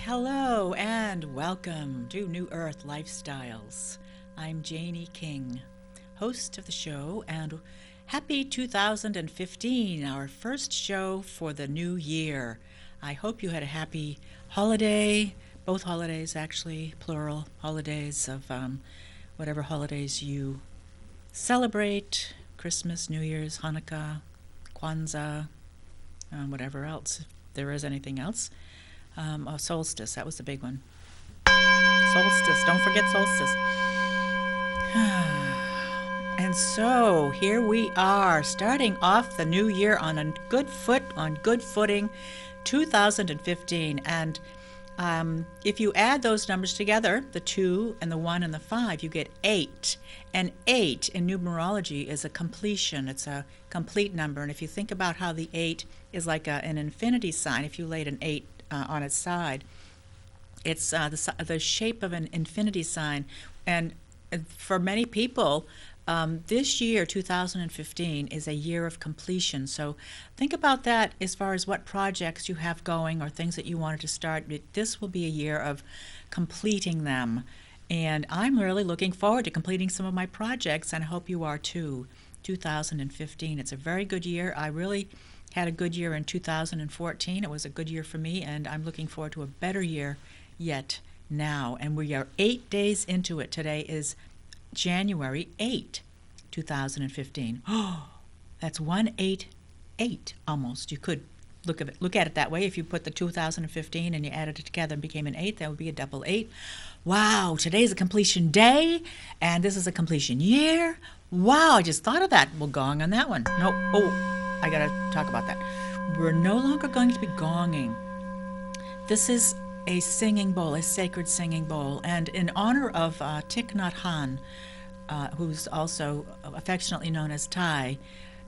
Hello and welcome to New Earth Lifestyles. I'm Janie King, host of the show, and happy 2015, our first show for the new year. I hope you had a happy holiday, both holidays actually, plural holidays of whatever holidays you celebrate, Christmas, New Year's, Hanukkah, Kwanzaa, whatever else, if there is anything else. Solstice, that was the big one. Solstice, don't forget solstice. And so here we are, starting off the new year on a good footing, 2015. And if you add those numbers together, the 2 and the 1 and the 5, you get 8. And 8 in numerology is a completion. It's a complete number. And if you think about how the 8 is like an infinity sign, if you laid an 8 on its side, it's the shape of an infinity sign. And for many people, this year, 2015, is a year of completion. So think about that as far as what projects you have going or things that you wanted to start. This will be a year of completing them. And I'm really looking forward to completing some of my projects, and I hope you are too. 2015, it's a very good year. I really had a good year in 2014. It was a good year for me, and I'm looking forward to a better year yet now. And we are 8 days into it. Today is January 8, 2015. Oh, that's 188 almost. You could look at it that way. If you put the 2015 and you added it together and became an 8, that would be a double 8. Wow, today's a completion day, and this is a completion year. Wow, I just thought of that. We'll gong on that one. No, I gotta talk about that. We're no longer going to be gonging. This is a singing bowl, a sacred singing bowl, and in honor of Thich Nhat Hanh, who's also affectionately known as Thai.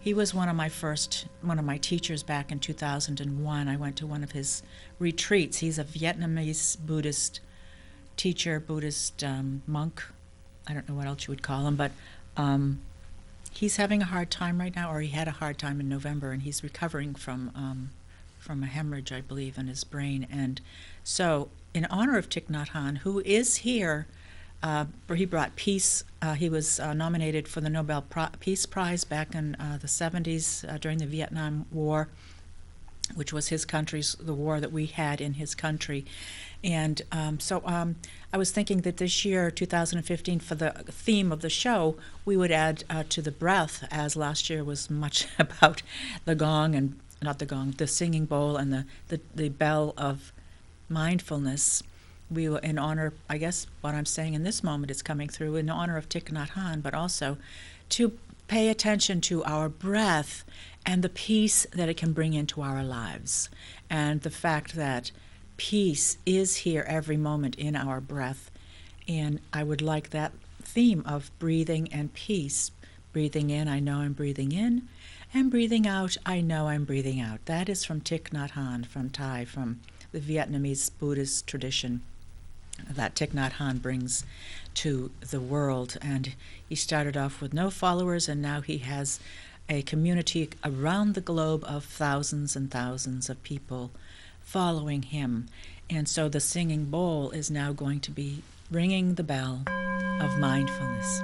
He was one of my teachers back in 2001. I went to one of his retreats. He's a Vietnamese Buddhist teacher, Buddhist monk. I don't know what else you would call him, but he's having a hard time right now, or he had a hard time in November, and he's recovering from a hemorrhage, I believe, in his brain. And so, in honor of Thich Nhat Hanh, who is here, he brought peace. He was nominated for the Nobel Peace Prize back in the 70s during the Vietnam War, which was the war that we had in his country. And so I was thinking that this year, 2015, for the theme of the show, we would add to the breath, as last year was much about the gong, and not the gong, the singing bowl and the bell of mindfulness. We will, in honor, I guess what I'm saying in this moment is coming through, in honor of Thich Nhat Hanh, but also to pay attention to our breath and the peace that it can bring into our lives, and the fact that peace is here every moment in our breath. And I would like that theme of breathing and peace. Breathing in, I know I'm breathing in, and breathing out, I know I'm breathing out. That is from Thich Nhat Hanh, from Thai, from the Vietnamese Buddhist tradition that Thich Nhat Hanh brings to the world. And he started off with no followers, and now he has a community around the globe of thousands and thousands of people following him. And so the singing bowl is now going to be ringing the bell of mindfulness.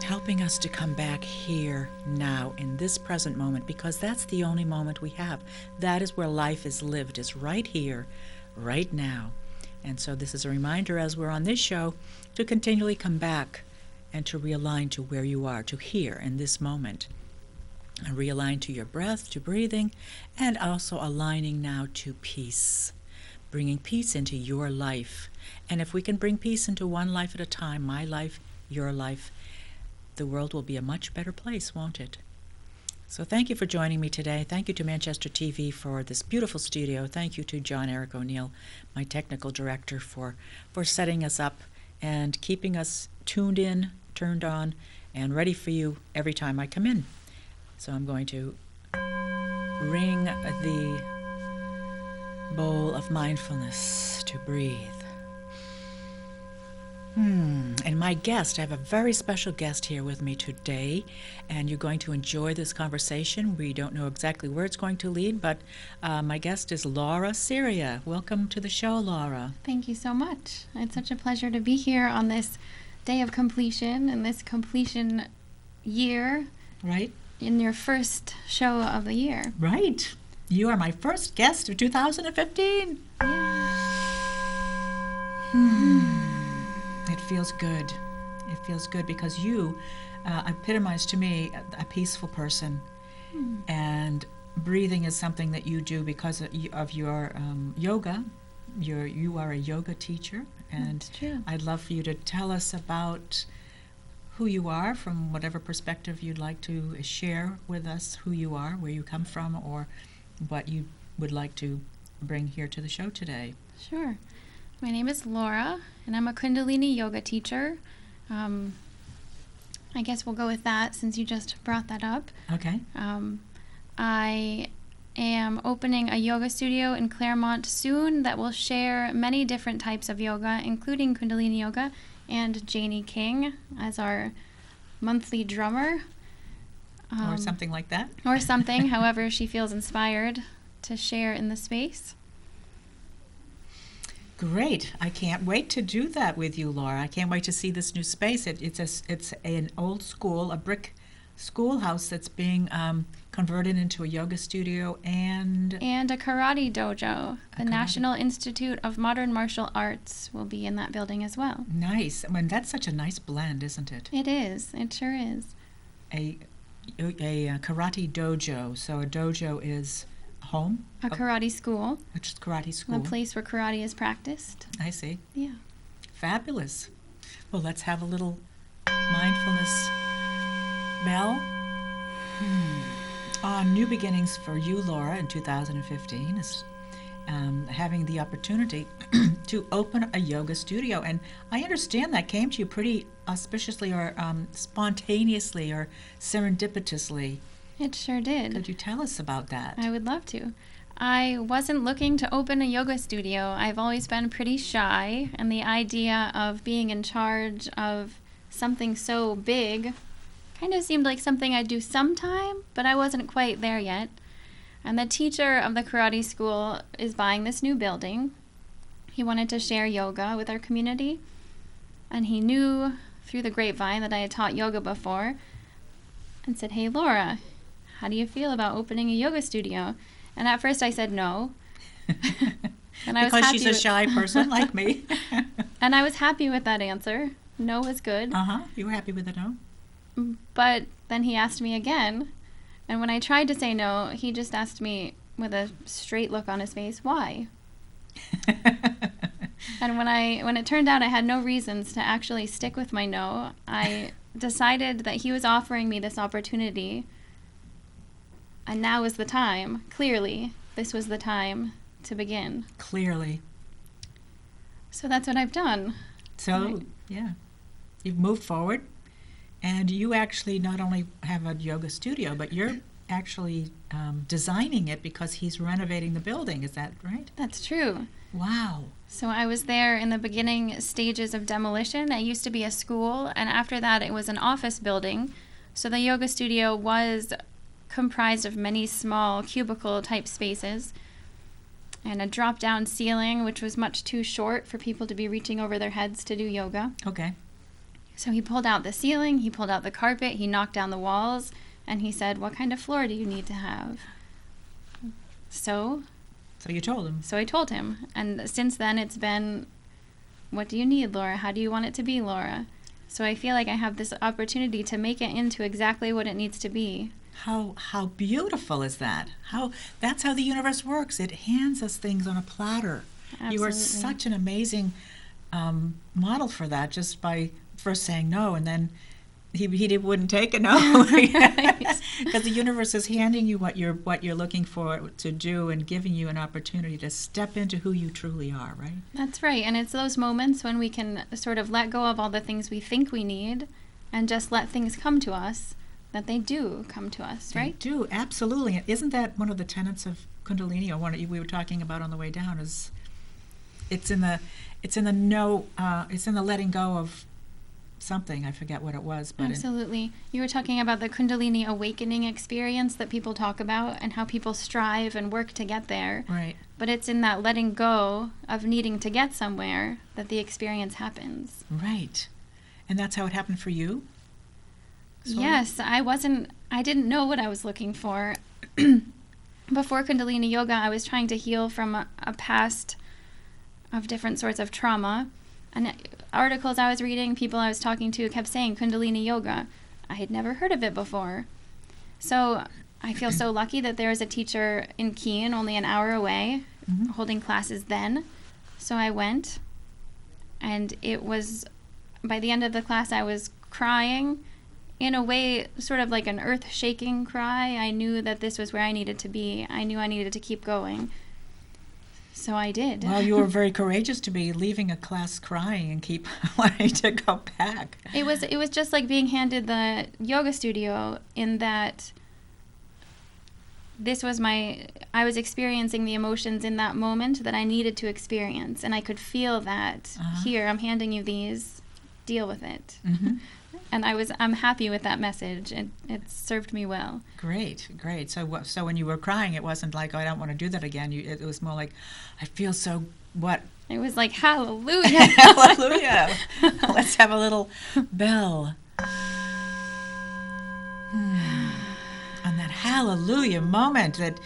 Helping us to come back here now in this present moment, because that's the only moment we have. That is where life is lived, is right here, right now. And so this is a reminder, as we're on this show, to continually come back and to realign to where you are, to here in this moment. And realign to your breath, to breathing, and also aligning now to peace. Bringing peace into your life. And if we can bring peace into one life at a time, my life, your life, the world will be a much better place, won't it? So thank you for joining me today. Thank you to Manchester TV for this beautiful studio. Thank you to John Eric O'Neill, my technical director, for setting us up and keeping us tuned in, turned on, and ready for you every time I come in. So I'm going to ring the bowl of mindfulness to breathe. And my guest, I have a very special guest here with me today, and you're going to enjoy this conversation. We don't know exactly where it's going to lead, but my guest is Laura Syria. Welcome to the show, Laura. Thank you so much. It's such a pleasure to be here on this day of completion and this completion year. Right. In your first show of the year. Right. You are my first guest of 2015. It feels good. It feels good because you epitomize to me a peaceful person. And breathing is something that you do because of your yoga. You are a yoga teacher. And That's true. I'd love for you to tell us about who you are from whatever perspective you'd like to share with us, who you are, where you come from, or what you would like to bring here to the show today. Sure. My name is Laura, and I'm a Kundalini yoga teacher. I guess we'll go with that since you just brought that up. Okay. I am opening a yoga studio in Claremont soon that will share many different types of yoga, including Kundalini yoga, and Janie King as our monthly drummer. Or something like that. Or something, however she feels inspired to share in the space. Great. I can't wait to do that with you, Laura. I can't wait to see this new space. It's an old school, a brick schoolhouse that's being converted into a yoga studio and a karate dojo. The National Institute of Modern Martial Arts will be in that building as well. Nice. I mean, that's such a nice blend, isn't it? It is. It sure is. A karate dojo. So a dojo is home? A karate school. Which is karate school. A place where karate is practiced. I see. Yeah. Fabulous. Well, let's have a little mindfulness bell. New beginnings for you, Laura, in 2015 is having the opportunity to open a yoga studio. And I understand that came to you pretty auspiciously or spontaneously or serendipitously. It sure did. Could you tell us about that? I would love to. I wasn't looking to open a yoga studio. I've always been pretty shy, and the idea of being in charge of something so big kind of seemed like something I'd do sometime, but I wasn't quite there yet. And the teacher of the karate school is buying this new building. He wanted to share yoga with our community, and he knew through the grapevine that I had taught yoga before and said, "Hey, Laura, how do you feel about opening a yoga studio?" And at first I said no. And because she's a shy person like me. And I was happy with that answer. No was good. You were happy with the no? But then he asked me again, and when I tried to say no, he just asked me with a straight look on his face, "Why?" And when it turned out I had no reasons to actually stick with my no, I decided that he was offering me this opportunity, and now is the time. Clearly, this was the time to begin. Clearly. So that's what I've done. So, yeah, you've moved forward. And you actually not only have a yoga studio, but you're actually designing it because he's renovating the building. Is that right? That's true. Wow. So I was there in the beginning stages of demolition. It used to be a school, and after that it was an office building. So the yoga studio was comprised of many small cubicle-type spaces and a drop-down ceiling, which was much too short for people to be reaching over their heads to do yoga. Okay. So he pulled out the ceiling, he pulled out the carpet, he knocked down the walls, and he said, "What kind of floor do you need to have?" So you told him. So I told him. And since then it's been, "What do you need, Laura? How do you want it to be, Laura?" So I feel like I have this opportunity to make it into exactly what it needs to be. How beautiful is that? That's how the universe works. It hands us things on a platter. Absolutely. You are such an amazing model for that, just by first saying no, and then he wouldn't take a no, because the universe is handing you what you're looking for to do and giving you an opportunity to step into who you truly are, right? That's right, and it's those moments when we can sort of let go of all the things we think we need and just let things come to us, that they do come to us, right? They do, absolutely. Isn't that one of the tenets of Kundalini, or one we were talking about on the way down, is it's in the no, it's in the letting go of something. I forget what it was, but absolutely. You were talking about the Kundalini awakening experience that people talk about and how people strive and work to get there. Right. But it's in that letting go of needing to get somewhere that the experience happens. Right. And that's how it happened for you? Yes, I didn't know what I was looking for. Before Kundalini Yoga, I was trying to heal from a past of different sorts of trauma. And articles I was reading, people I was talking to kept saying Kundalini Yoga. I had never heard of it before. So I feel so lucky that there was a teacher in Keene, only an hour away, holding classes then. So I went, and it was, by the end of the class, I was crying. In a way, sort of like an earth-shaking cry. I knew that this was where I needed to be. I knew I needed to keep going. So I did. Well, you were very courageous to be leaving a class crying and keep wanting to go back. It was just like being handed the yoga studio, in that I was experiencing the emotions in that moment that I needed to experience. And I could feel that, here, I'm handing you these, deal with it. Mm-hmm. And I'm happy with that message. It served me well. Great. So when you were crying, it wasn't like, oh, I don't want to do that again. It was more like, I feel so what? It was like, hallelujah. Hallelujah. Let's have a little bell. On that hallelujah moment that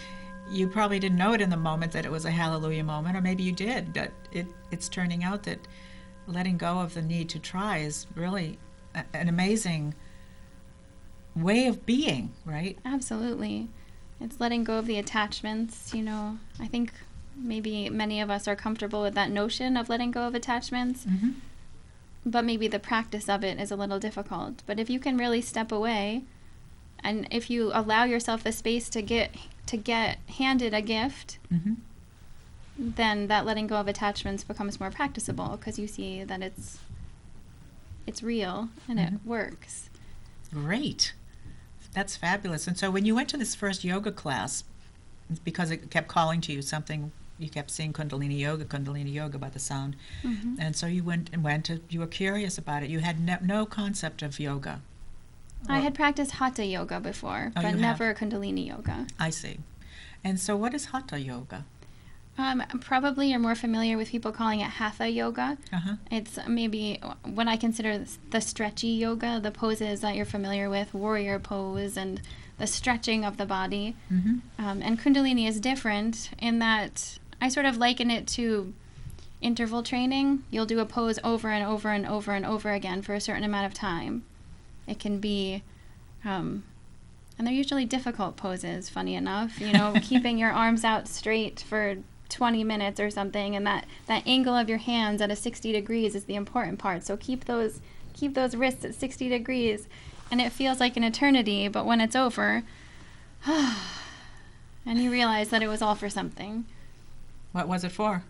you probably didn't know it in the moment that it was a hallelujah moment, or maybe you did, but it's turning out that letting go of the need to try is really an amazing way of being, right? Absolutely. It's letting go of the attachments, I think maybe many of us are comfortable with that notion of letting go of attachments, but maybe the practice of it is a little difficult. But if you can really step away, and if you allow yourself the space to get handed a gift, then that letting go of attachments becomes more practicable, because you see that it's real and it works. Great. That's fabulous. And so when you went to this first yoga class, because it kept calling to you something, you kept seeing Kundalini Yoga by the sound. And so you you were curious about it. You had no concept of yoga. I had practiced Hatha Yoga before, but never Kundalini Yoga. I see. And so what is Hatha Yoga? Probably you're more familiar with people calling it Hatha Yoga. It's maybe what I consider the stretchy yoga, the poses that you're familiar with, warrior pose, and the stretching of the body. And Kundalini is different in that I sort of liken it to interval training. You'll do a pose over and over and over and over again for a certain amount of time. It can be, and they're usually difficult poses, funny enough, keeping your arms out straight for 20 minutes or something, and that angle of your hands at a 60 degrees is the important part. So keep those wrists at 60 degrees, and it feels like an eternity, but when it's over, and you realize that it was all for something. What was it for?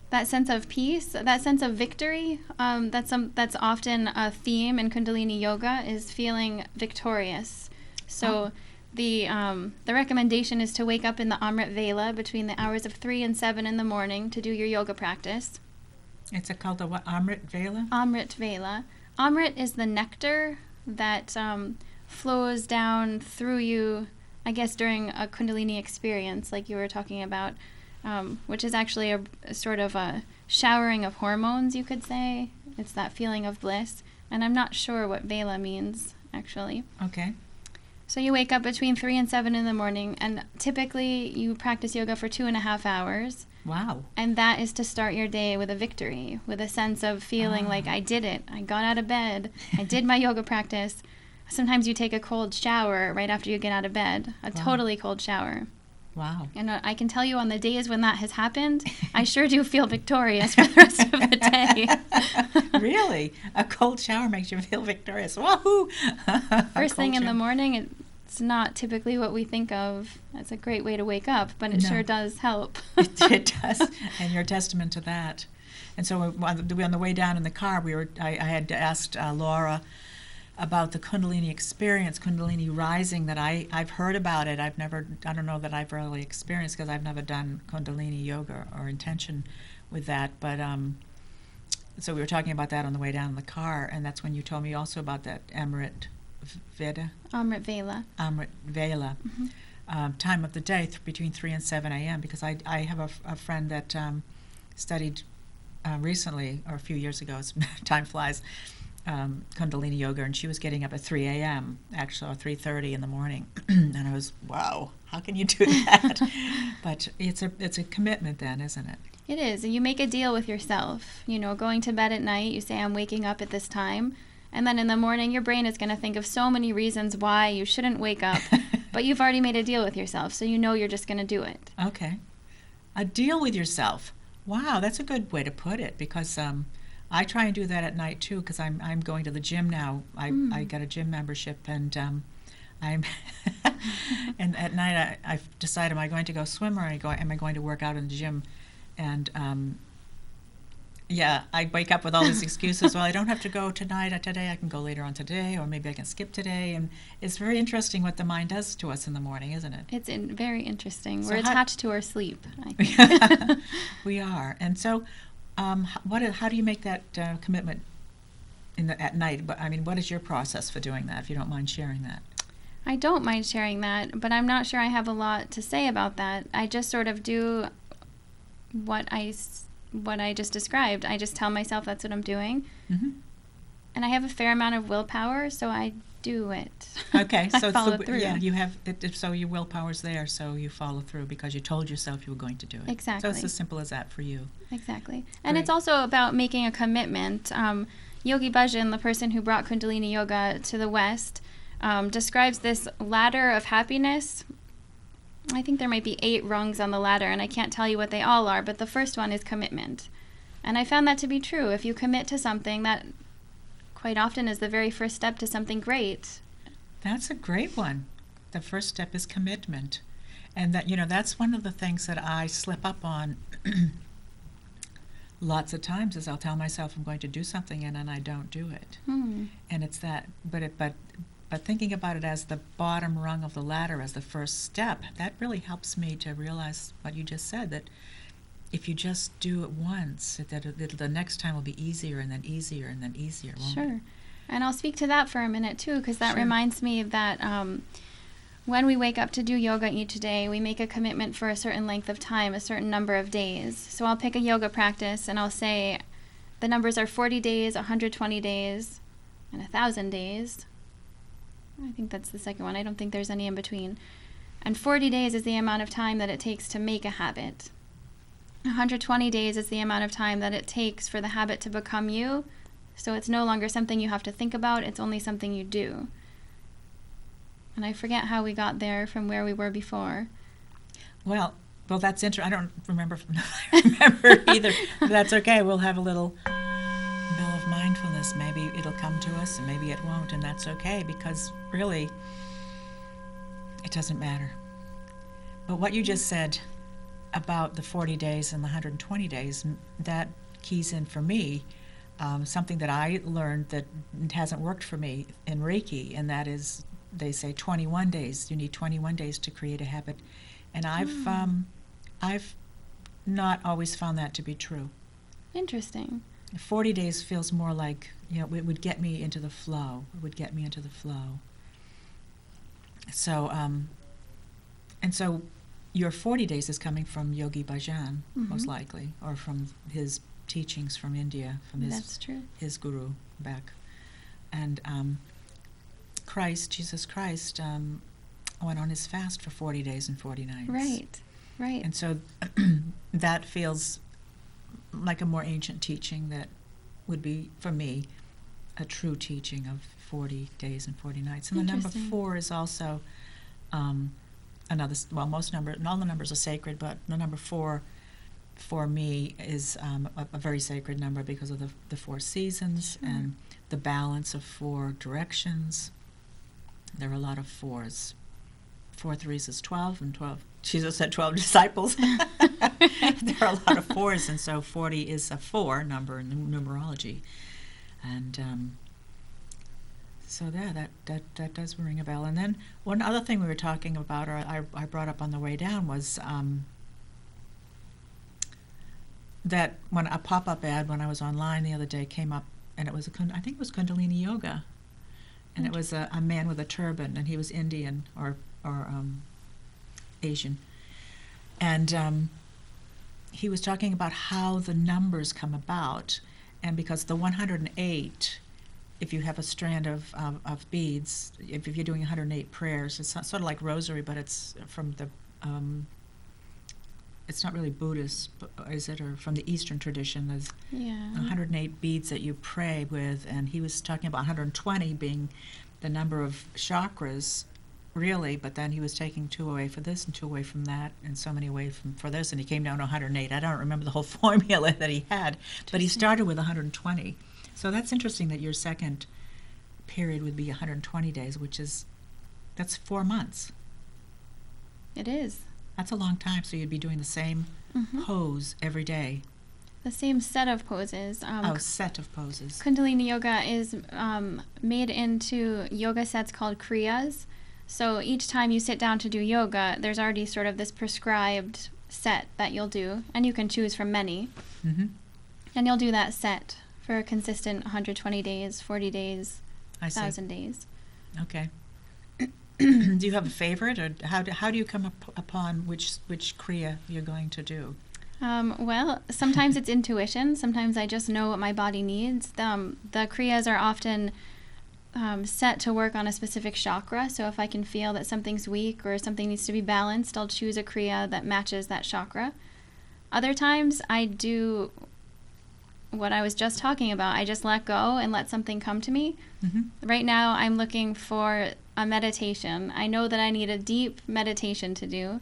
That sense of peace, that sense of victory, that's often a theme in Kundalini Yoga, is feeling victorious. So the recommendation is to wake up in the Amrit Vela between the hours of 3 and 7 in the morning to do your yoga practice. It's called the what? Amrit Vela? Amrit Vela. Amrit is the nectar that flows down through you, I guess, during a Kundalini experience, like you were talking about, which is actually a sort of a showering of hormones, you could say. It's that feeling of bliss. And I'm not sure what Vela means, actually. Okay. So you wake up between 3 and 7 in the morning, and typically you practice yoga for 2.5 hours. Wow. And that is to start your day with a victory, with a sense of feeling like I did it. I got out of bed. I did my yoga practice. Sometimes you take a cold shower right after you get out of bed, a totally cold shower. Wow. And I can tell you on the days when that has happened, I sure do feel victorious for the rest of the day. Really? A cold shower makes you feel victorious. Wahoo! First thing in the morning, it's not typically what we think of as a great way to wake up, but it sure does help. It does, and you're a testament to that. And so on the way down in the car, I had asked Laura about the Kundalini experience, Kundalini rising, that I've heard about it. I don't know that I've really experienced, because I've never done Kundalini yoga or intention with that. But so we were talking about that on the way down in the car, and that's when you told me also about that Amrit Vela. Amrit Vela. Time of the day between 3 and 7 a.m. because I have a friend that studied recently, or a few years ago, time flies, Kundalini yoga, and she was getting up at 3 a.m. actually, or 3:30 in the morning, and I was, wow, how can you do that? But it's a commitment then, isn't it? It is. You make a deal with yourself. Going to bed at night, you say, I'm waking up at this time. And then in the morning, your brain is going to think of so many reasons why you shouldn't wake up. But you've already made a deal with yourself, so you're just going to do it. Okay. A deal with yourself. Wow, that's a good way to put it, because I try and do that at night too, because I'm going to the gym now. I got a gym membership, and I'm and at night I've decided, am I going to go swim, or am I going to work out in the gym? And I wake up with all these excuses. Well, I don't have to go tonight or today. I can go later on today, or maybe I can skip today. And it's very interesting what the mind does to us in the morning, isn't it? It's very interesting. So we're attached to our sleep, I think. We are. And so how do you make that commitment at night? I mean, what is your process for doing that, if you don't mind sharing that? I don't mind sharing that, but I'm not sure I have a lot to say about that. I just sort of do what I just described. I just tell myself that's what I'm doing. Mm-hmm. And I have a fair amount of willpower, so I do it. Okay, so I follow through. Yeah, you have it, so your willpower's there, so you follow through because you told yourself you were going to do it. Exactly. So it's as simple as that for you. Exactly. And it's also about making a commitment. Yogi Bhajan, the person who brought Kundalini Yoga to the West, describes this ladder of happiness. I think there might be 8 rungs on the ladder, and I can't tell you what they all are, but the first one is commitment. And I found that to be true. If you commit to something, that quite often is the very first step to something great. That's a great one. The first step is commitment. And that's one of the things that I slip up on lots of times, is I'll tell myself I'm going to do something, and then I don't do it. And it's that, but thinking about it as the bottom rung of the ladder, as the first step, that really helps me to realize what you just said, that if you just do it once, that the next time will be easier, and then easier, and then easier, won't it? Sure. And I'll speak to that for a minute, too, because that Sure. reminds me that when we wake up to do yoga each day, we make a commitment for a certain length of time, a certain number of days. So I'll pick a yoga practice, and I'll say the numbers are 40 days, 120 days, and 1,000 days. I think that's the second one. I don't think there's any in between. And 40 days is the amount of time that it takes to make a habit. 120 days is the amount of time that it takes for the habit to become you. So it's no longer something you have to think about. It's only something you do. And I forget how we got there from where we were before. Well, that's interesting. I don't remember either. But that's okay. We'll have a little bell of mindfulness. Maybe it'll come to us, and maybe it won't, and that's okay, because really, it doesn't matter. But what you just said about the 40 days and the 120 days, that keys in for me something that I learned that hasn't worked for me in Reiki, and that is, they say 21 days. You need 21 days to create a habit. And I've not always found that to be true. Interesting. 40 days feels more like, it would get me into the flow. It would get me into the flow. So, and so your 40 days is coming from Yogi Bhajan, most likely, or from his teachings from India, from That's true. His guru back. And Jesus Christ, went on his fast for 40 days and 40 nights. Right. And so that feels like a more ancient teaching that would be, for me, a true teaching of 40 days and 40 nights. And the number 4 is also another, well, all the numbers are sacred, but the number 4 for me is a very sacred number because of the 4 seasons and the balance of 4 directions. There are a lot of 4s. 4 threes is 12, and 12. Jesus said 12 disciples. There are a lot of 4s, and so 40 is a 4 number in numerology. And So yeah, that does ring a bell. And then one other thing we were talking about, or I brought up on the way down, was that when a pop-up ad when I was online the other day came up, and it was I think it was Kundalini yoga, and it was a man with a turban, and he was Indian or Asian, and he was talking about how the numbers come about, and because the 108, if you have a strand of beads, if you're doing 108 prayers, it's sort of like rosary, but it's from the, it's not really Buddhist, is it, or from the Eastern tradition. There's 108 beads that you pray with, and he was talking about 120 being the number of chakras, really, but then he was taking 2 away for this and 2 away from that and so many away for this, and he came down to 108. I don't remember the whole formula that he had, but he started with 120. So that's interesting that your second period would be 120 days, that's 4 months. It is. That's a long time, so you'd be doing the same pose every day. The same set of poses. Set of poses. Kundalini yoga is made into yoga sets called kriyas. So each time you sit down to do yoga, there's already sort of this prescribed set that you'll do, and you can choose from many. Mm-hmm. And you'll do that set for a consistent 120 days, 40 days, 1,000 days. Okay. Do you have a favorite, or how do you come upon which kriya you're going to do? Well, sometimes it's intuition. Sometimes I just know what my body needs. The kriyas are often set to work on a specific chakra. So if I can feel that something's weak or something needs to be balanced, I'll choose a kriya that matches that chakra. Other times I do what I was just talking about. I just let go and let something come to me. Mm-hmm. Right now I'm looking for a meditation. I know that I need a deep meditation to do,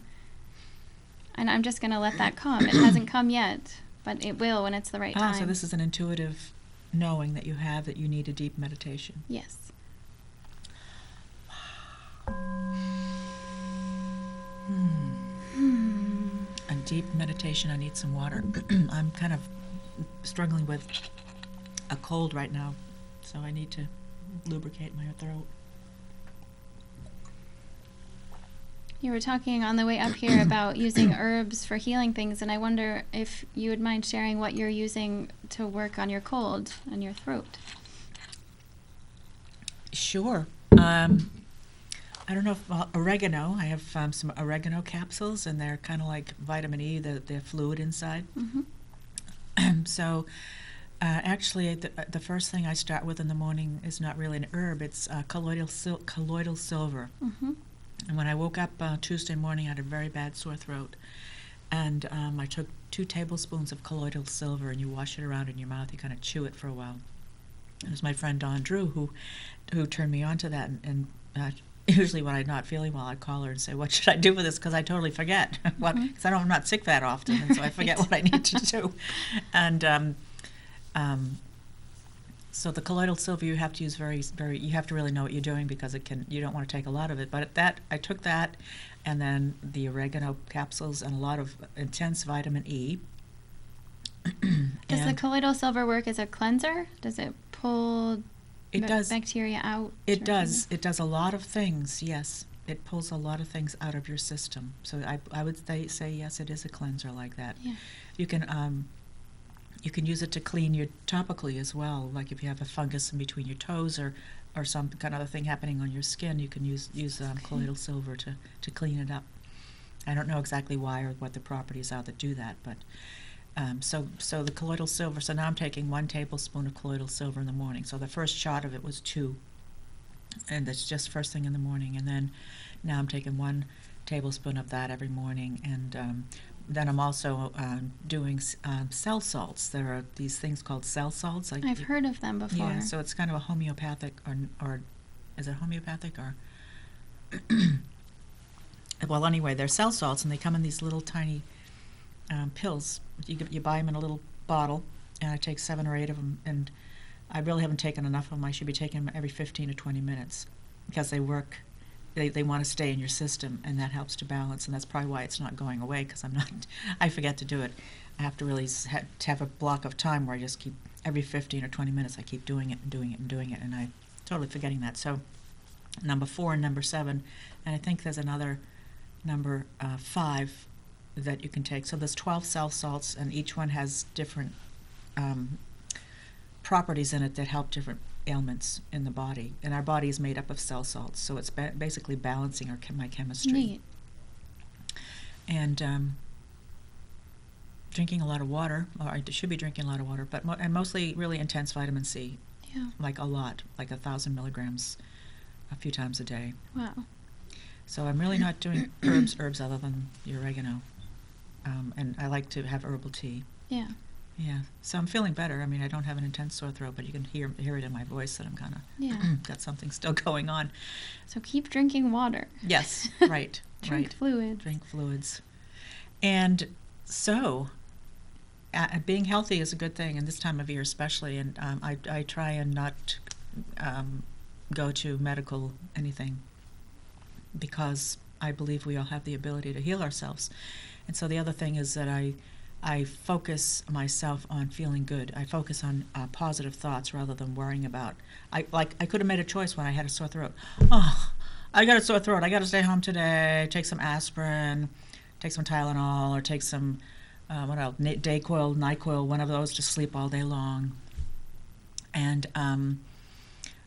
and I'm just going to let that come. It hasn't come yet, but it will when it's the right time. So this is an intuitive knowing that you have that you need a deep meditation. Yes. A deep meditation. I need some water. I'm kind of struggling with a cold right now, so I need to lubricate my throat. You were talking on the way up here about using herbs for healing things, and I wonder if you would mind sharing what you're using to work on your cold and your throat. Sure. I don't know if oregano. I have some oregano capsules, and they're kind of like vitamin E, the fluid inside. Mm-hmm. So actually, the first thing I start with in the morning is not really an herb. It's colloidal silver. Mm-hmm. And when I woke up Tuesday morning, I had a very bad sore throat. And I took 2 tablespoons of colloidal silver, and you wash it around in your mouth. You kind of chew it for a while. It was my friend Dawn Drew who turned me on to that. And usually when I'm not feeling well, I call her and say, what should I do with this? Because I totally forget. Because I'm not sick that often, and so I forget what I need to do. And so the colloidal silver you have to use you have to really know what you're doing, because you don't want to take a lot of it. But I took that, and then the oregano capsules and a lot of intense vitamin E. Does the colloidal silver work as a cleanser? Does it pull bacteria out? It does. It does a lot of things, yes. It pulls a lot of things out of your system. So I would say yes, it is a cleanser like that. Yeah. You can use it to clean you topically as well. Like if you have a fungus in between your toes or some kind of other thing happening on your skin, you can use colloidal silver to clean it up. I don't know exactly why or what the properties are that do that, but so the colloidal silver. So now I'm taking 1 tablespoon of colloidal silver in the morning. So the first shot of it was 2, and that's just first thing in the morning. And then now I'm taking 1 tablespoon of that every morning, and then I'm also doing cell salts. There are these things called cell salts. I've heard of them before. Yeah, so it's kind of a homeopathic, or is it homeopathic or? Well, anyway, they're cell salts, and they come in these little tiny pills. You buy them in a little bottle, and I take 7 or 8 of them, and I really haven't taken enough of them. I should be taking them every 15 to 20 minutes because they work. They want to stay in your system, and that helps to balance, and that's probably why it's not going away, because I forget to do it. I have to really have a block of time where I just keep, every 15 or 20 minutes, I keep doing it and doing it and doing it, and totally forgetting that. So number 4 and number 7, and I think there's another number 5 that you can take. So there's 12 cell salts, and each one has different properties in it that help different ailments in the body. And our body is made up of cell salts, so it's basically balancing my chemistry. Neat. And drinking a lot of water, or I should be drinking a lot of water, but and mostly really intense vitamin C. Yeah. Like a lot, like 1,000 milligrams a few times a day. Wow. So I'm really not doing herbs other than your oregano. And I like to have herbal tea. Yeah. Yeah. So I'm feeling better. I mean, I don't have an intense sore throat, but you can hear it in my voice that I'm kind of got something still going on. So keep drinking water. Yes, right. Drink fluids. Drink fluids. And so being healthy is a good thing, and this time of year especially. And I try and not go to medical anything, because I believe we all have the ability to heal ourselves. And so the other thing is that I focus myself on feeling good. I focus on positive thoughts rather than worrying about. I could have made a choice when I had a sore throat. Oh, I got a sore throat. I got to stay home today. Take some aspirin, take some Tylenol, or take some what else? Dayquil, Nyquil, one of those to sleep all day long. And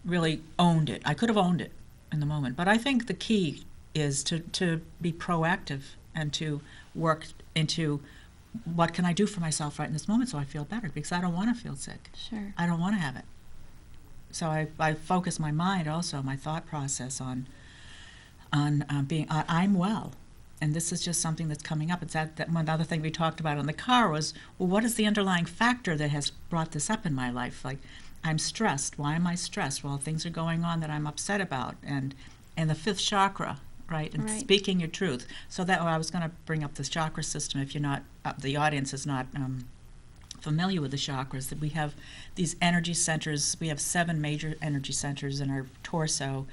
really owned it. I could have owned it in the moment, but I think the key is to be proactive and to work into what can I do for myself right in this moment so I feel better, because I don't want to feel sick. Sure. I don't want to have it. So I focus my mind also, my thought process on being, I'm well. And this is just something that's coming up. It's that one other thing we talked about in the car was, well, what is the underlying factor that has brought this up in my life? Like, I'm stressed. Why am I stressed? Well, things are going on that I'm upset about. And the 5th chakra, right? And speaking your truth. So that I was going to bring up this chakra system. If you're not, the audience is not familiar with the chakras, that we have these energy centers. We have 7 major energy centers in our torso,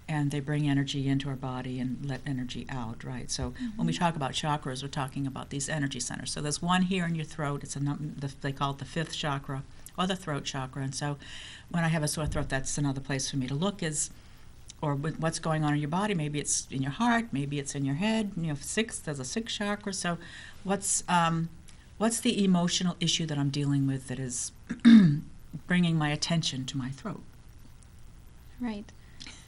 and they bring energy into our body and let energy out, right? So when we talk about chakras, we're talking about these energy centers. So there's one here in your throat. It's they call it the 5th chakra, or the throat chakra. And so when I have a sore throat, that's another place for me to look, or what's going on in your body. Maybe it's in your heart, maybe it's in your head. There's a 6th chakra. So what's the emotional issue that I'm dealing with that is bringing my attention to my throat? Right.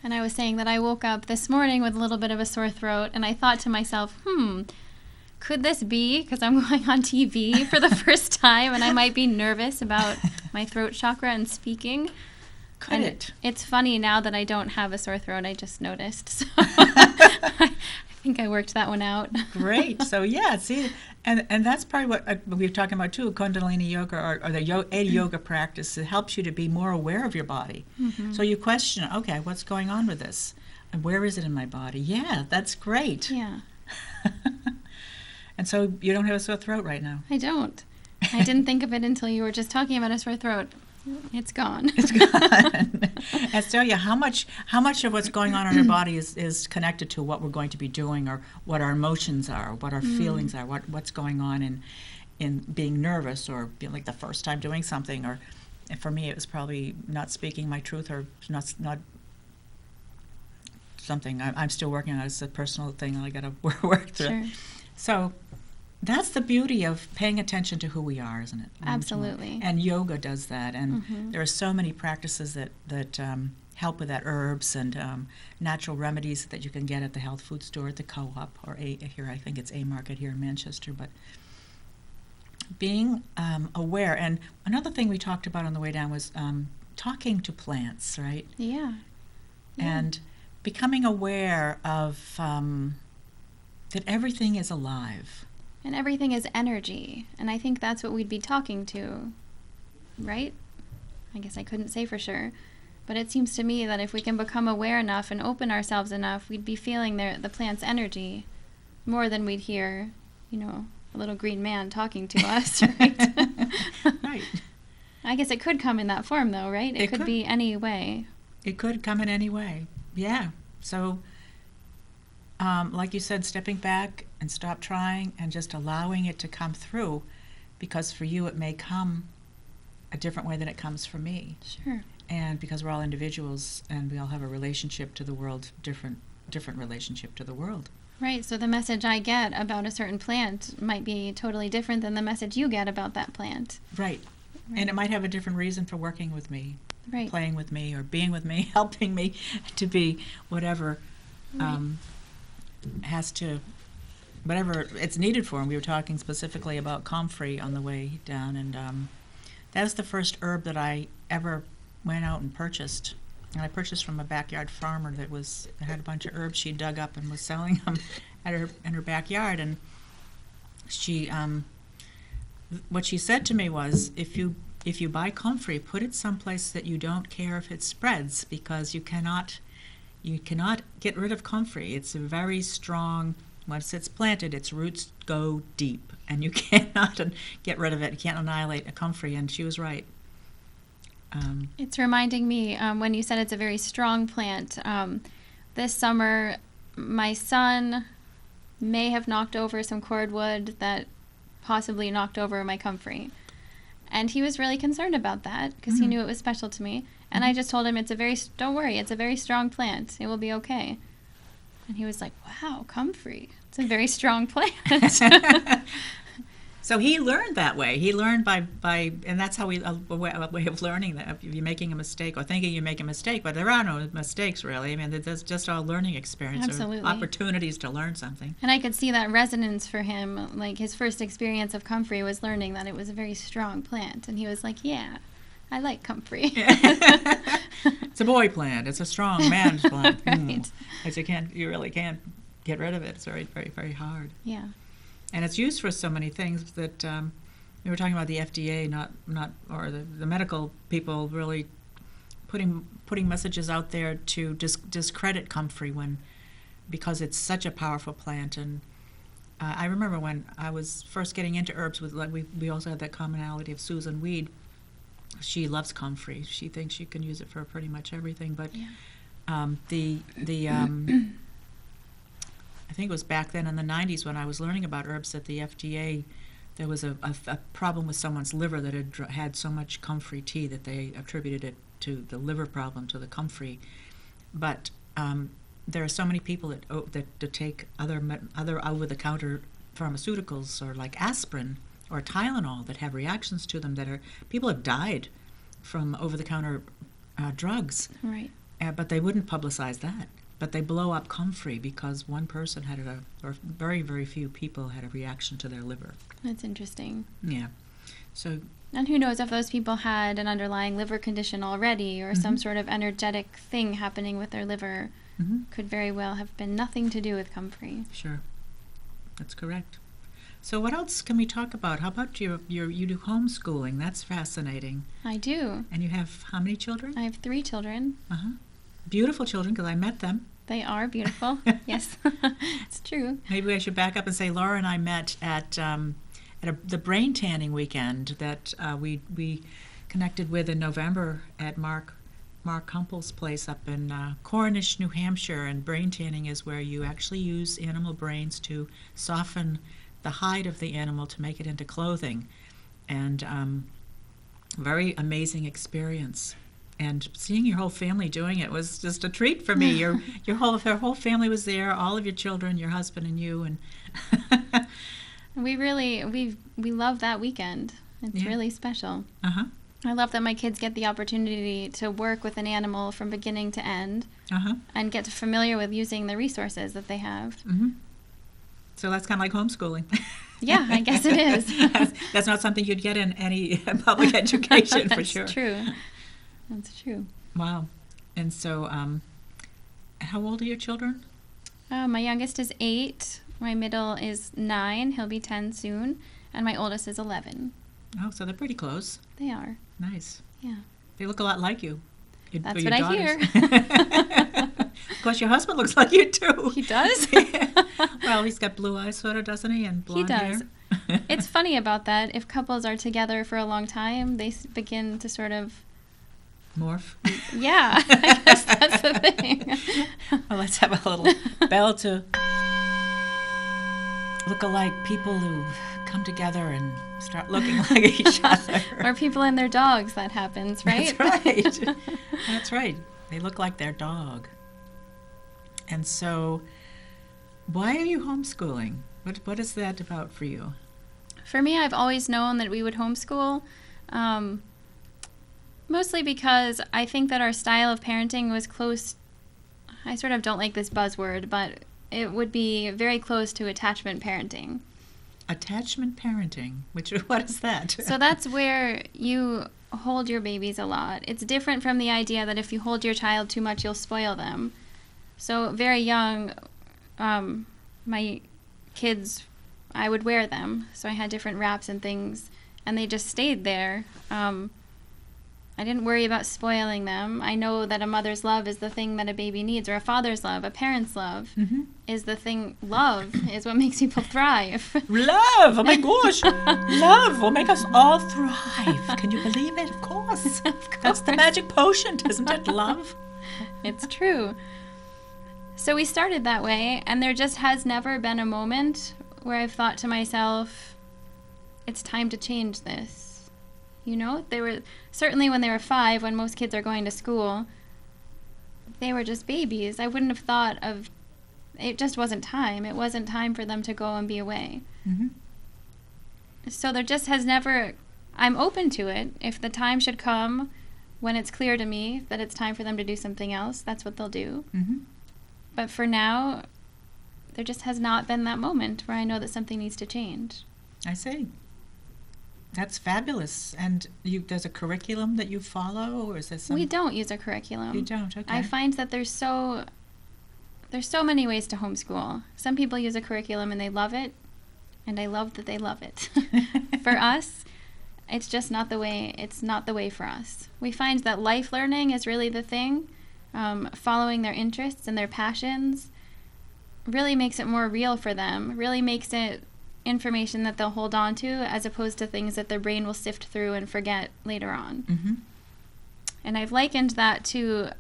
And I was saying that I woke up this morning with a little bit of a sore throat, and I thought to myself, could this be because I'm going on TV for the first time and I might be nervous about my throat chakra and speaking? Could it? It's funny now that I don't have a sore throat. I just noticed. So I think I worked that one out. Great. So yeah, see, and that's probably what we were talking about too. Kundalini yoga, or the yoga practice, it helps you to be more aware of your body. Mm-hmm. So you question, okay, what's going on with this, and where is it in my body? Yeah, that's great. Yeah. And so you don't have a sore throat right now. I don't. I didn't think of it until you were just talking about a sore throat. It's gone. It's gone. And so, yeah, how much of what's going on in our body is connected to what we're going to be doing, or what our emotions are, what our feelings are, what's going on in being nervous, or being like the first time doing something, or for me it was probably not speaking my truth, or not something I'm still working on. It's a personal thing that I got to work through. Sure. So that's the beauty of paying attention to who we are, isn't it? Absolutely. And yoga does that. And there are so many practices that help with that, herbs and natural remedies that you can get at the health food store, at the Co-op, or here I think it's A Market here in Manchester. But being aware. And another thing we talked about on the way down was talking to plants, right? Yeah. And becoming aware of that everything is alive. And everything is energy. And I think that's what we'd be talking to, right? I guess I couldn't say for sure. But it seems to me that if we can become aware enough and open ourselves enough, we'd be feeling the plant's energy more than we'd hear, a little green man talking to us, right? Right. I guess it could come in that form, though, right? It could be any way. It could come in any way. Yeah. So, like you said, stepping back and stop trying and just allowing it to come through, because for you it may come a different way than it comes for me. Sure. And because we're all individuals and we all have a relationship to the world, different relationship to the world. Right, so the message I get about a certain plant might be totally different than the message you get about that plant. Right. And it might have a different reason for working with me, right. Playing with me, or being with me, helping me to be whatever whatever it's needed for. And we were talking specifically about comfrey on the way down, and that was the first herb that I ever went out and purchased. And I purchased from a backyard farmer that had a bunch of herbs she dug up and was selling them in her backyard. And she, what she said to me was, if you buy comfrey, put it someplace that you don't care if it spreads, because you cannot get rid of comfrey. It's a very strong. Once it's planted, its roots go deep, and you cannot get rid of it. You can't annihilate a comfrey. And she was right. It's reminding me, when you said it's a very strong plant, this summer my son may have knocked over some cordwood that possibly knocked over my comfrey. And he was really concerned about that because he knew it was special to me. And I just told him, don't worry, it's a very strong plant. It will be okay. And he was like, wow, comfrey. It's a very strong plant. So he learned that way. He learned by and that's how a way of learning, that if you're making a mistake or thinking you make a mistake, but there are no mistakes really. I mean, there's just a learning experience. Absolutely. Or opportunities to learn something. And I could see that resonance for him. Like his first experience of comfrey was learning that it was a very strong plant. And he was like, yeah, I like comfrey. It's a boy plant. It's a strong man's plant. Right. As you really can't get rid of it. It's very, very, very hard. Yeah. And it's used for so many things that we were talking about the FDA, or the medical people really putting messages out there to discredit comfrey because it's such a powerful plant. And I remember when I was first getting into herbs, we also had that commonality of Susan Weed. She loves comfrey. She thinks you can use it for pretty much everything. But I think it was back then in the 90s when I was learning about herbs at the FDA, there was a problem with someone's liver that had so much comfrey tea that they attributed it to the liver problem, to the comfrey. But there are so many people that take other over-the-counter pharmaceuticals, or like aspirin or Tylenol, that have reactions to them people have died from over-the-counter drugs. Right. But they wouldn't publicize that. But they blow up comfrey because one person or very, very few people had a reaction to their liver. That's interesting. Yeah. So. And who knows if those people had an underlying liver condition already, or some sort of energetic thing happening with their liver. Could very well have been nothing to do with comfrey. Sure. That's correct. So what else can we talk about? How about you do homeschooling? That's fascinating. I do. And you have how many children? I have 3 children. Beautiful children, because I met them. They are beautiful. Yes, it's true. Maybe I should back up and say Laura and I met at the brain tanning weekend that we connected with in November at Mark Humpel's place up in Cornish, New Hampshire. And brain tanning is where you actually use animal brains to soften the hide of the animal to make it into clothing. And very amazing experience. And seeing your whole family doing it was just a treat for me. Your whole family was there, all of your children, your husband and you, and we love that weekend. It's really special. I love that my kids get the opportunity to work with an animal from beginning to end, and get familiar with using the resources that they have. So that's kind of like homeschooling. Yeah, I guess it is. That's not something you'd get in any public education, for sure. That's true. That's true. Wow. And so, how old are your children? My youngest is 8. My middle is 9. He'll be 10 soon. And my oldest is 11. Oh, so they're pretty close. They are. Nice. Yeah. They look a lot like you. That's what I hear. Of course, your husband looks like you, too. He does? Well, he's got blue eyes, sort of, doesn't he? And blonde hair. He does. It's funny about that. If couples are together for a long time, they begin to sort of morph. Yeah, I guess that's the thing. Well, let's have a little bell to look alike people who come together and start looking like each other. Or people and their dogs, that happens, right? That's right. That's right. They look like their dog. And so, why are you homeschooling? What is that about for you? For me, I've always known that we would homeschool, mostly because I think that our style of parenting was close. I sort of don't like this buzzword, but it would be very close to attachment parenting. Attachment parenting, what is that? So that's where you hold your babies a lot. It's different from the idea that if you hold your child too much, you'll spoil them. So very young, my kids, I would wear them. So I had different wraps and things, and they just stayed there. I didn't worry about spoiling them. I know that a mother's love is the thing that a baby needs, or a father's love, a parent's love is the thing. Love is what makes people thrive. Love! Oh my gosh! Love will make us all thrive. Can you believe it? Of course. That's the magic potion, isn't it? Love. It's true. So we started that way, and there just has never been a moment where I've thought to myself, it's time to change this. You know, they were, certainly when they were 5, when most kids are going to school, they were just babies. I wouldn't have thought of, it just wasn't time. It wasn't time for them to go and be away. So there just has never, I'm open to it. If the time should come when it's clear to me that it's time for them to do something else, that's what they'll do. But for now, there just has not been that moment where I know that something needs to change. I see. That's fabulous. And there's a curriculum that you follow, or is there some? We don't use a curriculum. You don't, okay. I find that there's so many ways to homeschool. Some people use a curriculum and they love it, and I love that they love it. For us, it's just not the way. It's not the way for us. We find that life learning is really the thing. Following their interests and their passions really makes it more real for them. Really makes it information that they'll hold on to, as opposed to things that their brain will sift through and forget later on. And I've likened that to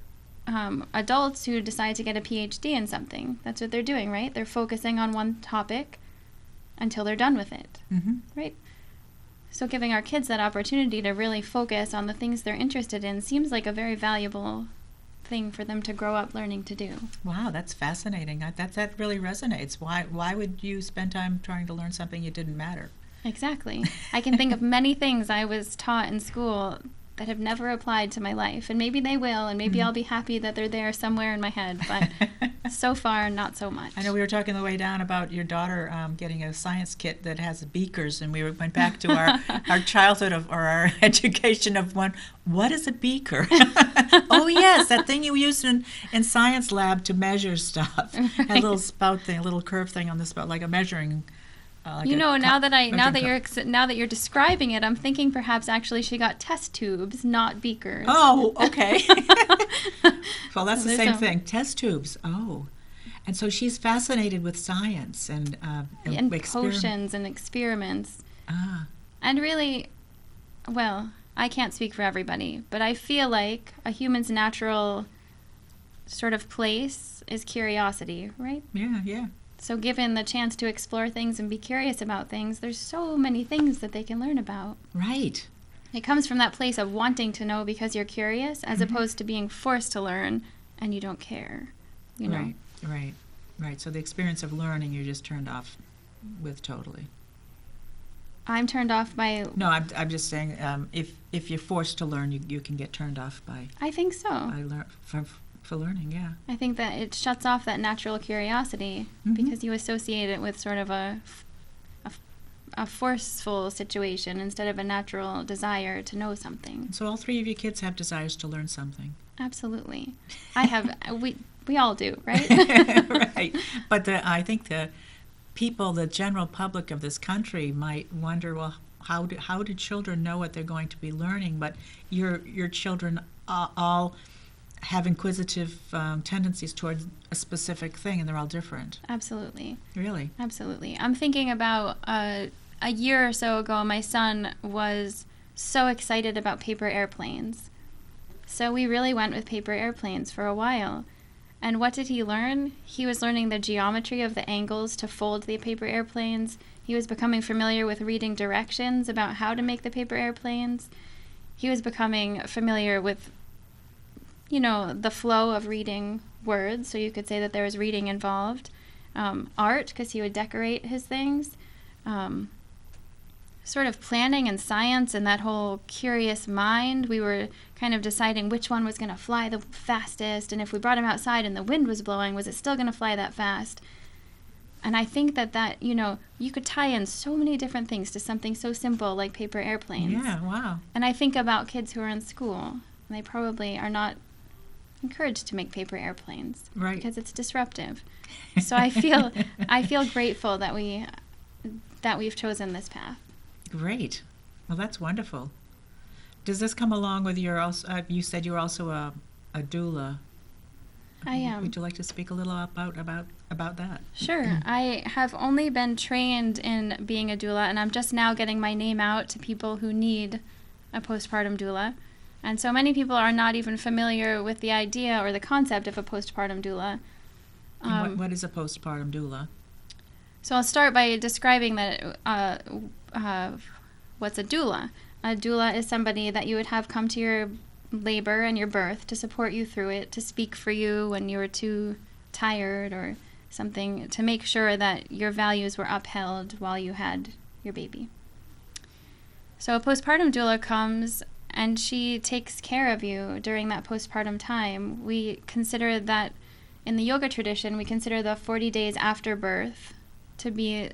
adults who decide to get a PhD in something. That's what they're doing, right? They're focusing on one topic until they're done with it, right? So giving our kids that opportunity to really focus on the things they're interested in seems like a very valuable thing for them to grow up learning to do. Wow, that's fascinating. That really resonates. Why would you spend time trying to learn something it didn't matter? Exactly. I can think of many things I was taught in school that have never applied to my life, and maybe they will, and maybe I'll be happy that they're there somewhere in my head, but so far, not so much. I know we were talking the way down about your daughter getting a science kit that has beakers, and we went back to our childhood or our education of what is a beaker? Oh yes, that thing you used in science lab to measure stuff. Right. Had a little spout thing, a little curved thing on the spout, like a measuring. Now that you're describing it, I'm thinking perhaps actually she got test tubes, not beakers. Oh, okay. Well, that's the same thing. Test tubes. Oh, and so she's fascinated with science and potions and experiments. And really, well, I can't speak for everybody, but I feel like a human's natural sort of place is curiosity, right? Yeah. So given the chance to explore things and be curious about things, there's so many things that they can learn about. Right. It comes from that place of wanting to know because you're curious, as opposed to being forced to learn and you don't care. You know? Right. So the experience of learning, you're just turned off with totally. I'm turned off by... No, I'm just saying if you're forced to learn, you can get turned off by... I think so. For learning, yeah. I think that it shuts off that natural curiosity because you associate it with sort of a forceful situation instead of a natural desire to know something. So all 3 of your kids have desires to learn something. Absolutely. I have. We all do, right? Right. But I think the people, the general public of this country, might wonder, well, how do children know what they're going to be learning? But your children all have inquisitive tendencies towards a specific thing, and they're all different. Absolutely. Really? Absolutely. I'm thinking about a year or so ago, my son was so excited about paper airplanes. So we really went with paper airplanes for a while. And what did he learn? He was learning the geometry of the angles to fold the paper airplanes. He was becoming familiar with reading directions about how to make the paper airplanes. He was becoming familiar with, the flow of reading words. So you could say that there was reading involved. Art, because he would decorate his things. Sort of planning and science and that whole curious mind. We were kind of deciding which one was going to fly the fastest, and if we brought him outside and the wind was blowing, was it still going to fly that fast? And I think that you could tie in so many different things to something so simple like paper airplanes. Yeah, wow. And I think about kids who are in school, and they probably are not encouraged to make paper airplanes, right? Because it's disruptive. So I feel grateful that we've chosen this path. Great. Well, that's wonderful. Does this come along with your also? You said you're also a doula. I am. Would you like to speak a little about that? Sure. I have only been trained in being a doula, and I'm just now getting my name out to people who need a postpartum doula. And so many people are not even familiar with the idea or the concept of a postpartum doula. And what is a postpartum doula? So I'll start by describing that what's a doula. A doula is somebody that you would have come to your labor and your birth to support you through it, to speak for you when you were too tired or something, to make sure that your values were upheld while you had your baby. So a postpartum doula comes and she takes care of you during that postpartum time. We consider that in the yoga tradition, we consider the 40 days after birth to be,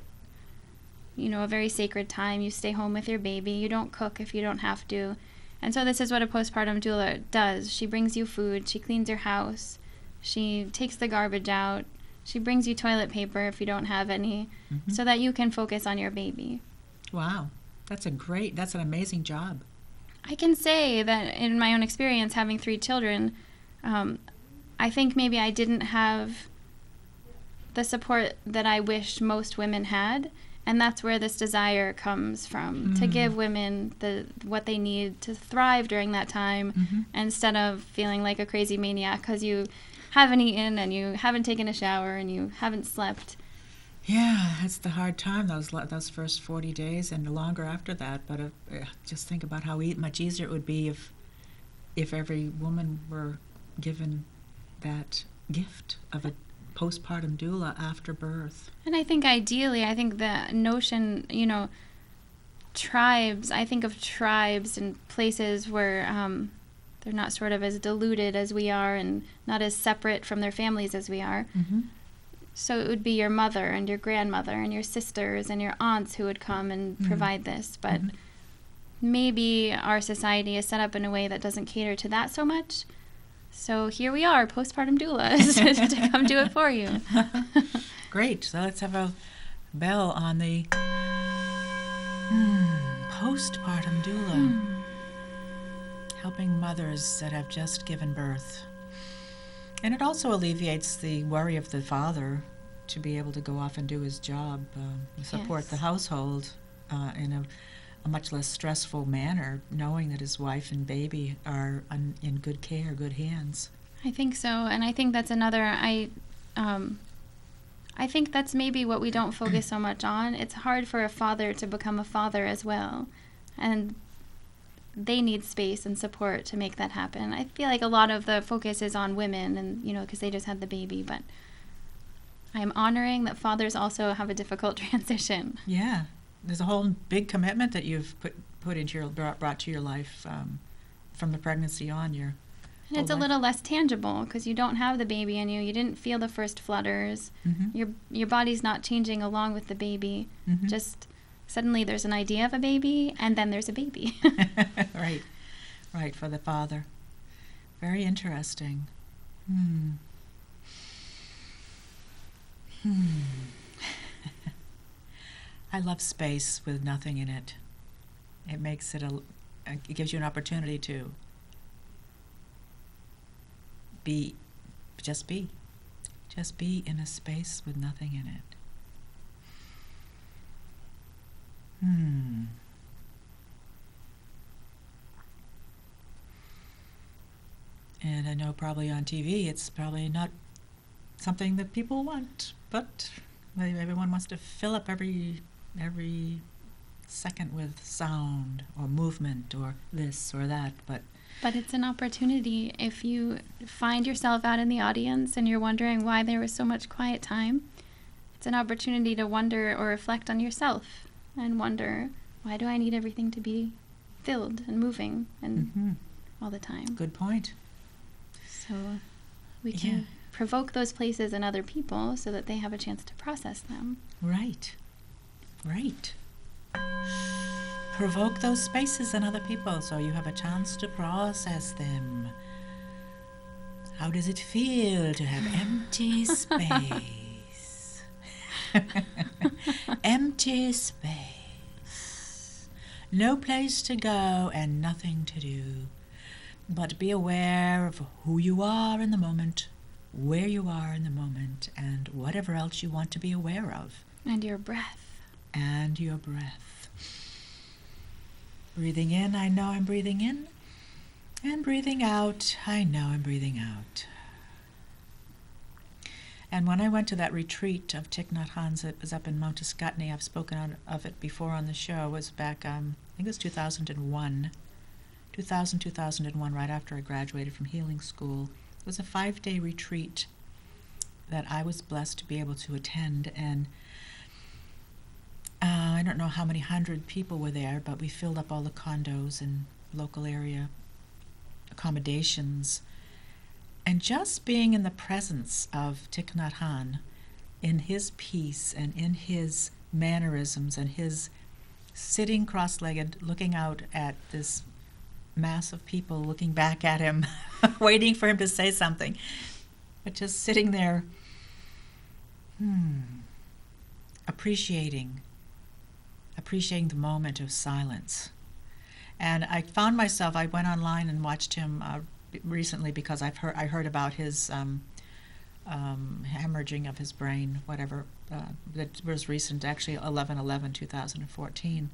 a very sacred time. You stay home with your baby. You don't cook if you don't have to. And so this is what a postpartum doula does. She brings you food. She cleans your house. She takes the garbage out. She brings you toilet paper if you don't have any, so that you can focus on your baby. Wow. That's an amazing job. I can say that in my own experience, having 3 children, I think maybe I didn't have the support that I wish most women had. And that's where this desire comes from, to give women what they need to thrive during that time, instead of feeling like a crazy maniac because you haven't eaten and you haven't taken a shower and you haven't slept. Yeah, it's the hard time, those first 40 days and longer after that. But just think about how much easier it would be if every woman were given that gift of a postpartum doula after birth. And I think ideally, the notion, tribes, I think of tribes and places where they're not sort of as diluted as we are and not as separate from their families as we are. So it would be your mother and your grandmother and your sisters and your aunts who would come and provide this. But maybe our society is set up in a way that doesn't cater to that so much. So here we are, postpartum doulas, to come do it for you. Great. So let's have a bell on the postpartum doula. Helping mothers that have just given birth. And it also alleviates the worry of the father to be able to go off and do his job, support the household in a much less stressful manner, knowing that his wife and baby are in good care, good hands. I think so, and I think that's another. I think that's maybe what we don't focus so much on. It's hard for a father to become a father as well, and they need space and support to make that happen. I feel like a lot of the focus is on women, and because they just had the baby, but I'm honoring that fathers also have a difficult transition. Yeah. There's a whole big commitment that you've brought to your life from the pregnancy on. And it's a little less tangible because you don't have the baby in you. You didn't feel the first flutters. Your body's not changing along with the baby. Just suddenly there's an idea of a baby, and then there's a baby. Right, for the father. Very interesting. I love space with nothing in it. It makes it it gives you an opportunity to just be in a space with nothing in it. And I know probably on TV it's probably not something that people want, but maybe everyone wants to fill up every second with sound or movement or this or that, but it's an opportunity. If you find yourself out in the audience and you're wondering why there was so much quiet time, it's an opportunity to wonder or reflect on yourself and wonder, why do I need everything to be filled and moving and all the time? Good point. So we can provoke those places in other people so that they have a chance to process them. Right. Provoke those spaces in other people so you have a chance to process them. How does it feel to have empty space? Empty space. No place to go and nothing to do. But be aware of who you are in the moment, where you are in the moment, and whatever else you want to be aware of. And your breath. And your breath. Breathing in, I know I'm breathing in. And breathing out, I know I'm breathing out. And when I went to that retreat of Thich Nhat Hanh's, it was up in Mount Ascutney. I've spoken of it before on the show. It was back, I think it was 2001. 2001, right after I graduated from healing school. It was a 5-day retreat that I was blessed to be able to attend, and I don't know how many hundred people were there, but we filled up all the condos and local area accommodations. And just being in the presence of Thich Nhat Hanh, in his peace and in his mannerisms and his sitting cross-legged, looking out at this mass of people looking back at him, waiting for him to say something, but just sitting there, appreciating the moment of silence. And I found myself, I went online and watched him recently because I heard about his hemorrhaging of his brain, whatever, that was recent, actually 11/11/2014.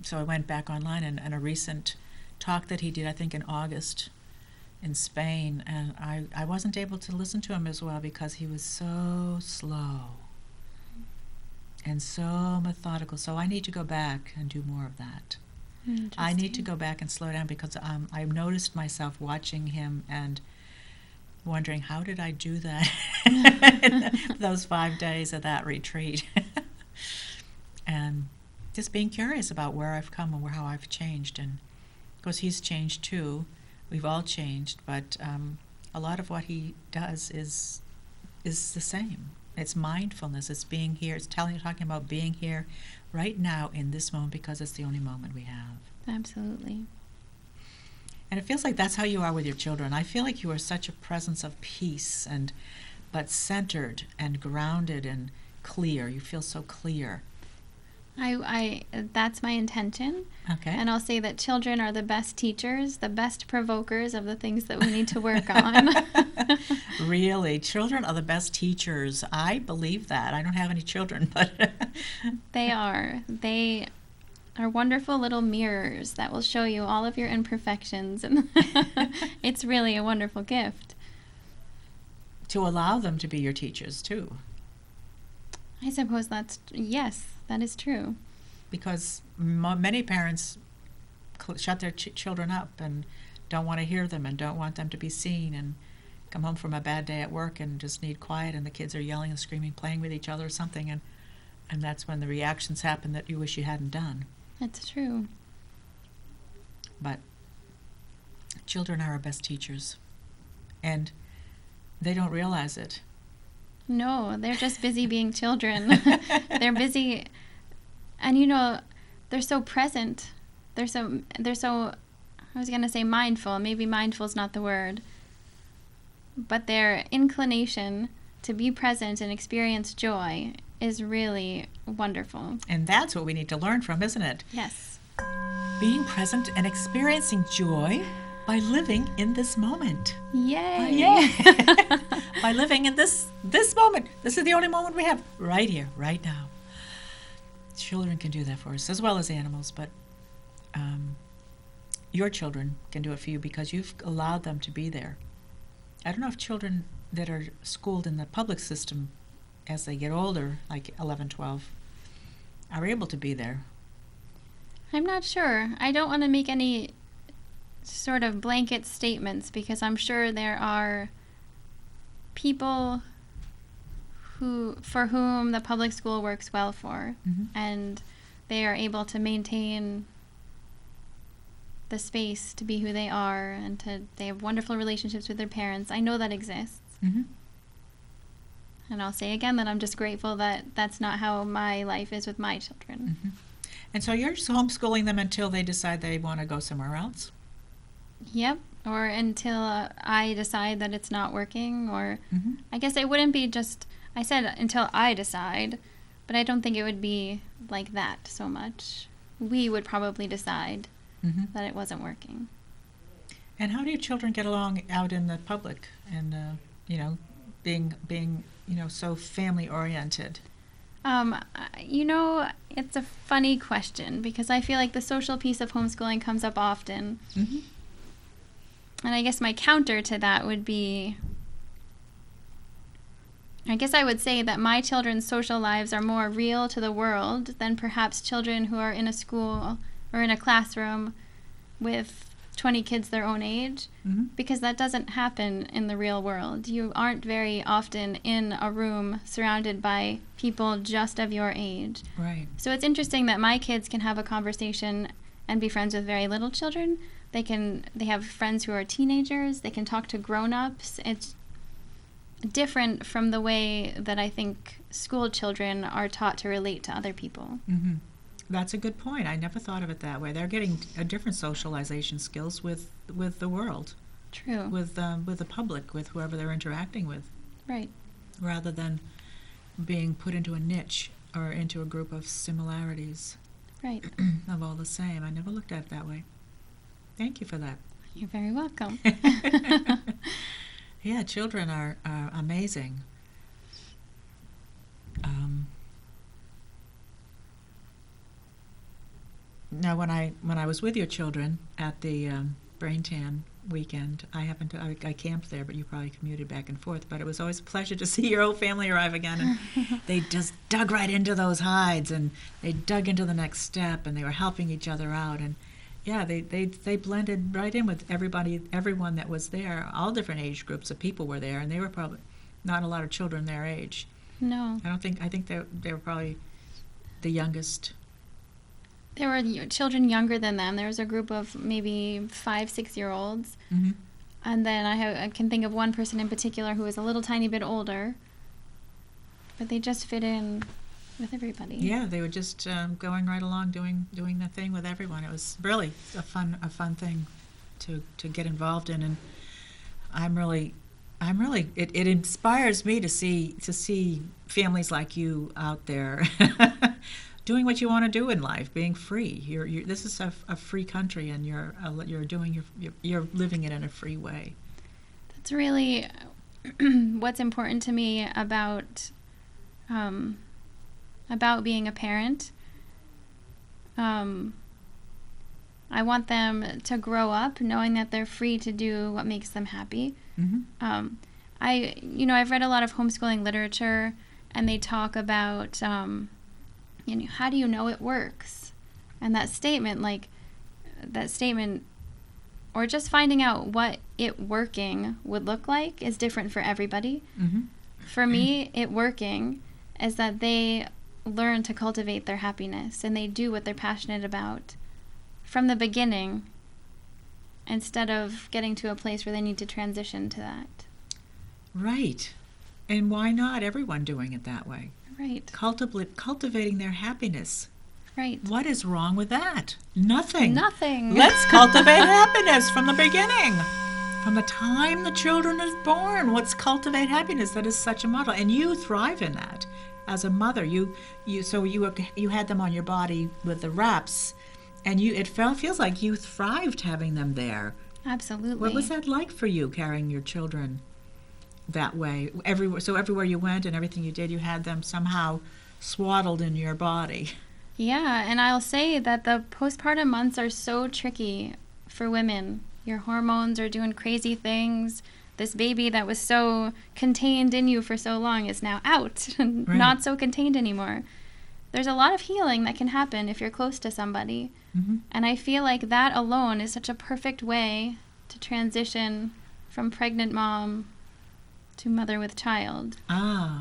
So I went back online and a recent talk that he did, I think in August in Spain, and I wasn't able to listen to him as well because he was so slow and so methodical. So I need to go back and do more of that. I need to go back and slow down because I've noticed myself watching him and wondering, how did I do that in those 5 days of that retreat? And just being curious about where I've come and how I've changed. And of course he's changed too. We've all changed, but a lot of what he does is the same. It's mindfulness. It's being here. It's talking about being here right now in this moment because it's the only moment we have. Absolutely. And it feels like that's how you are with your children. I feel like you are such a presence of peace but centered and grounded and clear. You feel so clear. I that's my intention. Okay. And I'll say that children are the best teachers, the best provokers of the things that we need to work on. Really? Children are the best teachers. I believe that. I don't have any children, but They are. They are wonderful little mirrors that will show you all of your imperfections, and it's really a wonderful gift. To allow them to be your teachers too. I suppose yes, that is true. Because many parents shut their children up and don't want to hear them and don't want them to be seen and come home from a bad day at work and just need quiet, and the kids are yelling and screaming, playing with each other or something, and that's when the reactions happen that you wish you hadn't done. That's true. But children are our best teachers, and they don't realize it. No, they're just busy being children. They're busy, and they're so present. They're so, I was going to say mindful. Maybe mindful is not the word. But their inclination to be present and experience joy is really wonderful. And that's what we need to learn from, isn't it? Yes. Being present and experiencing joy by living in this moment. Yay! Yeah. By living in this moment. This is the only moment we have, right here, right now. Children can do that for us, as well as animals, but your children can do it for you because you've allowed them to be there. I don't know if children that are schooled in the public system as they get older, like 11, 12, are able to be there? I'm not sure. I don't want to make any sort of blanket statements because I'm sure there are people for whom the public school works well for, and they are able to maintain the space to be who they are, and they have wonderful relationships with their parents. I know that exists. And I'll say again that I'm just grateful that that's not how my life is with my children. And so you're just homeschooling them until they decide they want to go somewhere else? Yep. Or until I decide that it's not working, or I guess it wouldn't be just, I said until I decide, but I don't think it would be like that so much. We would probably decide that it wasn't working. And how do your children get along out in the public and, being so family oriented? It's a funny question because I feel like the social piece of homeschooling comes up often. And I guess my counter to that would be, I guess I would say that my children's social lives are more real to the world than perhaps children who are in a school or in a classroom with 20 kids their own age, because that doesn't happen in the real world. You aren't very often in a room surrounded by people just of your age. Right. So it's interesting that my kids can have a conversation and be friends with very little children. They have friends who are teenagers. They can talk to grown-ups. It's different from the way that I think school children are taught to relate to other people. That's a good point. I never thought of it that way. They're getting a different socialization skills with the world. True. With the public, with whoever they're interacting with. Right. Rather than being put into a niche or into a group of similarities. Right. Of all the same. I never looked at it that way. Thank you for that. You're very welcome. Yeah, children are amazing. Now, when I was with your children at the Brain Tan weekend, I camped there, but you probably commuted back and forth. But it was always a pleasure to see your whole family arrive again, and they just dug right into those hides, and they dug into the next step, and they were helping each other out, and yeah, they blended right in with everyone that was there. All different age groups of people were there, and they were probably not a lot of children their age. No. I think they were probably the youngest. There were children younger than them. There was a group of maybe 5-6-year-olds. And then I can think of one person in particular who was a little tiny bit older. But they just fit in with everybody. Yeah, they were just going right along, doing the thing with everyone. It was really a fun thing to get involved in, and it inspires me to see families like you out there doing what you want to do in life, being free. This is a free country, and you're living it in a free way. That's really what's important to me about being a parent. I want them to grow up knowing that they're free to do what makes them happy. I've read a lot of homeschooling literature, and they talk about, how do you know it works? And that statement, or just finding out what it working would look like is different for everybody. For me, it working is that they learn to cultivate their happiness, and they do what they're passionate about from the beginning, instead of getting to a place where they need to transition to that. Right. And why not everyone doing it that way? Right. Cultivating their happiness. Right. What is wrong with that? Nothing. Let's cultivate happiness from the beginning. From the time the children is born, let's cultivate happiness. That is such a model. And you thrive in that. As a mother, you had them on your body with the wraps, and it feels like you thrived having them there. Absolutely. What was that like for you, carrying your children that way? Everywhere you went and everything you did, you had them somehow swaddled in your body. Yeah, and I'll say that the postpartum months are so tricky for women. Your hormones are doing crazy things. this baby that was so contained in you for so long is now out and Right. not so contained anymore. There's a lot of healing that can happen if you're close to somebody. Mm-hmm. And I feel like that alone is such a perfect way to transition from pregnant mom to mother with child.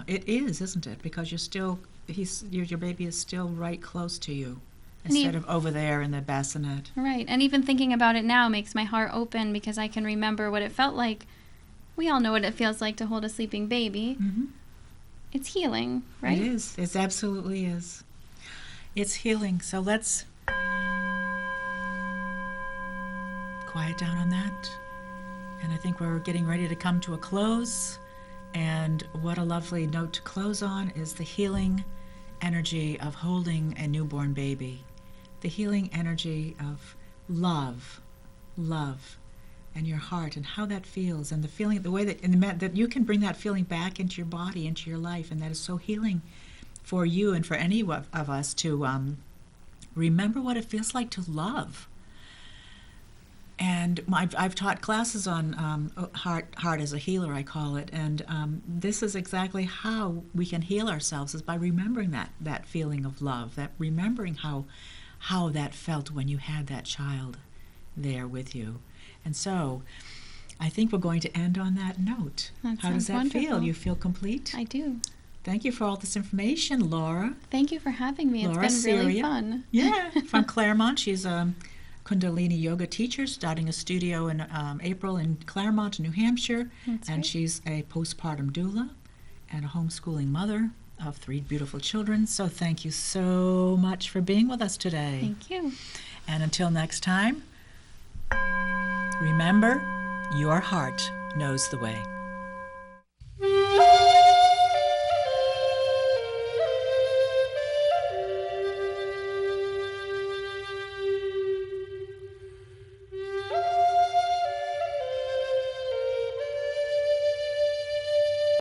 It is, isn't it? Because you're still, your baby is still right close to you, And instead of over there in the bassinet. Right. And even thinking about it now makes my heart open because I can remember what it felt like. We all know what it feels like to hold a sleeping baby. Mm-hmm. It's healing, right? It is. It absolutely is. It's healing. So let's quiet down on that. And I think we're getting ready to come to a close. And what a lovely note to close on is the healing energy of holding a newborn baby. The healing energy of love, and your heart, and how that feels, and the feeling, the way that you can bring that feeling back into your body, into your life, and that is so healing for you and for any of us to remember what it feels like to love. And I've taught classes on heart as a healer, I call it, and this is exactly how we can heal ourselves, is by remembering that feeling of love, that remembering how that felt when you had that child there with you. And so I think we're going to end on that note. How does that feel? You feel complete? I do. Thank you for all this information, Laura. Thank you for having me. Laura, It's been really Syria. fun. Yeah, from Claremont. She's a Kundalini yoga teacher, starting a studio in April in Claremont, New Hampshire. That's And right. she's a postpartum doula and a homeschooling mother of 3 beautiful children. So thank you so much for being with us today. Thank you. And until next time, remember, your heart knows the way.